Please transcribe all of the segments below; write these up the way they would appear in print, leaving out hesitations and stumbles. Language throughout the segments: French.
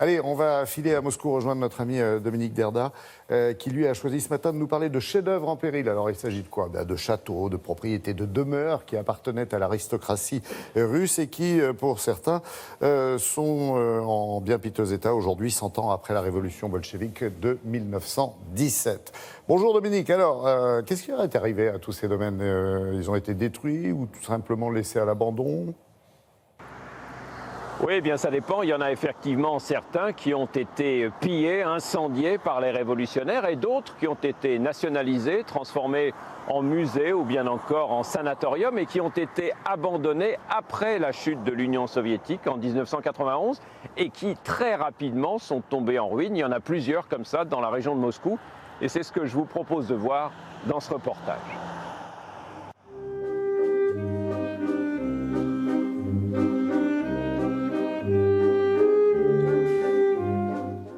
Allez, on va filer à Moscou rejoindre notre ami Dominique Derda, qui lui a choisi ce matin de nous parler de chefs-d'œuvre en péril. Alors il s'agit de quoi? De châteaux, de propriétés, de demeures qui appartenaient à l'aristocratie russe et qui, pour certains, sont en bien piteux état aujourd'hui, 100 ans après la révolution bolchevique de 1917. Bonjour Dominique, alors qu'est-ce qui est arrivé à tous ces domaines? Ils ont été détruits ou tout simplement laissés à l'abandon? Oui, bien ça dépend. Il y en a effectivement certains qui ont été pillés, incendiés par les révolutionnaires et d'autres qui ont été nationalisés, transformés en musées ou bien encore en sanatorium et qui ont été abandonnés après la chute de l'Union soviétique en 1991 et qui très rapidement sont tombés en ruine. Il y en a plusieurs comme ça dans la région de Moscou et c'est ce que je vous propose de voir dans ce reportage.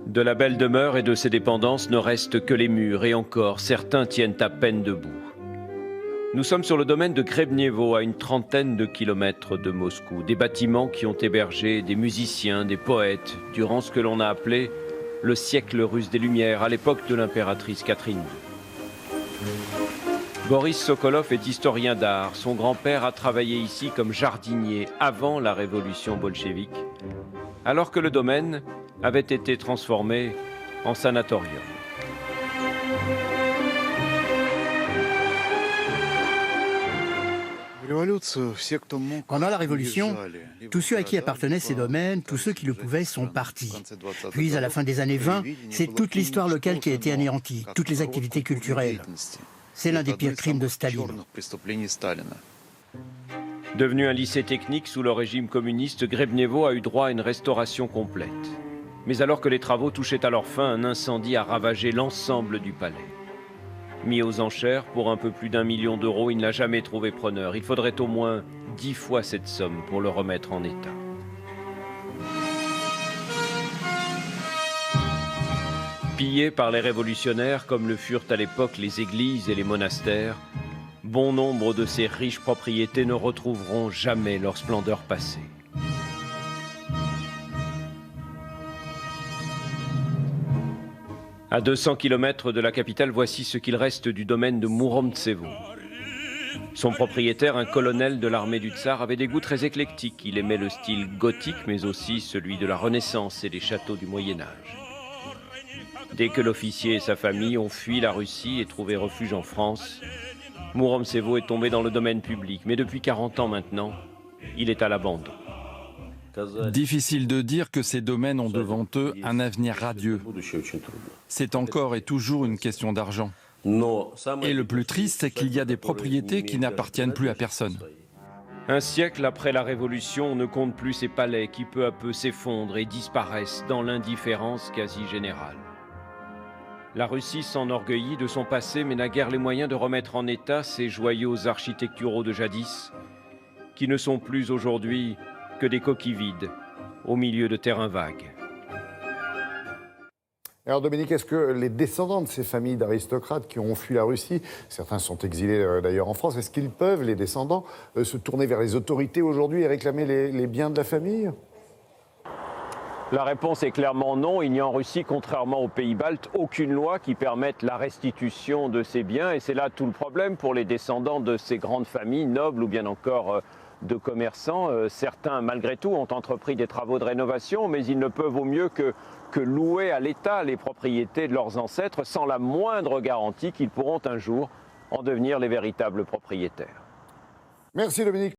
De la belle demeure et de ses dépendances ne restent que les murs, et encore, certains tiennent à peine debout. Nous sommes sur le domaine de Grebnevo, à une trentaine de kilomètres de Moscou. Des bâtiments qui ont hébergé des musiciens, des poètes, durant ce que l'on a appelé le siècle russe des Lumières, à l'époque de l'impératrice Catherine II. Boris Sokolov est historien d'art. Son grand-père a travaillé ici comme jardinier avant la révolution bolchevique, alors que le domaine avait été transformé en sanatorium. Pendant la Révolution, tous ceux à qui appartenaient ces domaines, tous ceux qui le pouvaient, sont partis. Puis, à la fin des années 20, c'est toute l'histoire locale qui a été anéantie, toutes les activités culturelles. C'est l'un des pires crimes de Staline. Devenu un lycée technique sous le régime communiste, Grebnevo a eu droit à une restauration complète. Mais alors que les travaux touchaient à leur fin, un incendie a ravagé l'ensemble du palais. Mis aux enchères pour un peu plus d'1 million d'euros, il n'a jamais trouvé preneur. Il faudrait au moins 10 fois cette somme pour le remettre en état. Pillés par les révolutionnaires, comme le furent à l'époque les églises et les monastères, bon nombre de ces riches propriétés ne retrouveront jamais leur splendeur passée. À 200 km de la capitale, voici ce qu'il reste du domaine de Mouromtsevo. Son propriétaire, un colonel de l'armée du Tsar, avait des goûts très éclectiques. Il aimait le style gothique, mais aussi celui de la Renaissance et des châteaux du Moyen-Âge. Dès que l'officier et sa famille ont fui la Russie et trouvé refuge en France, Mouromtsevo est tombé dans le domaine public. Mais depuis 40 ans maintenant, il est à l'abandon. Difficile de dire que ces domaines ont devant eux un avenir radieux. C'est encore et toujours une question d'argent. Et le plus triste, c'est qu'il y a des propriétés qui n'appartiennent plus à personne. Un siècle après la Révolution, on ne compte plus ces palais qui peu à peu s'effondrent et disparaissent dans l'indifférence quasi générale. La Russie s'enorgueillit de son passé mais n'a guère les moyens de remettre en état ces joyaux architecturaux de jadis qui ne sont plus aujourd'hui que des coquilles vides au milieu de terrains vagues. Alors Dominique, est-ce que les descendants de ces familles d'aristocrates qui ont fui la Russie, certains sont exilés d'ailleurs en France, est-ce qu'ils peuvent, les descendants, se tourner vers les autorités aujourd'hui et réclamer les biens de la famille ? La réponse est clairement non. Il n'y a en Russie, contrairement aux pays baltes, aucune loi qui permette la restitution de ces biens. Et c'est là tout le problème pour les descendants de ces grandes familles, nobles ou bien encore de commerçants. Certains, malgré tout, ont entrepris des travaux de rénovation, mais ils ne peuvent au mieux que louer à l'État les propriétés de leurs ancêtres sans la moindre garantie qu'ils pourront un jour en devenir les véritables propriétaires. Merci Dominique.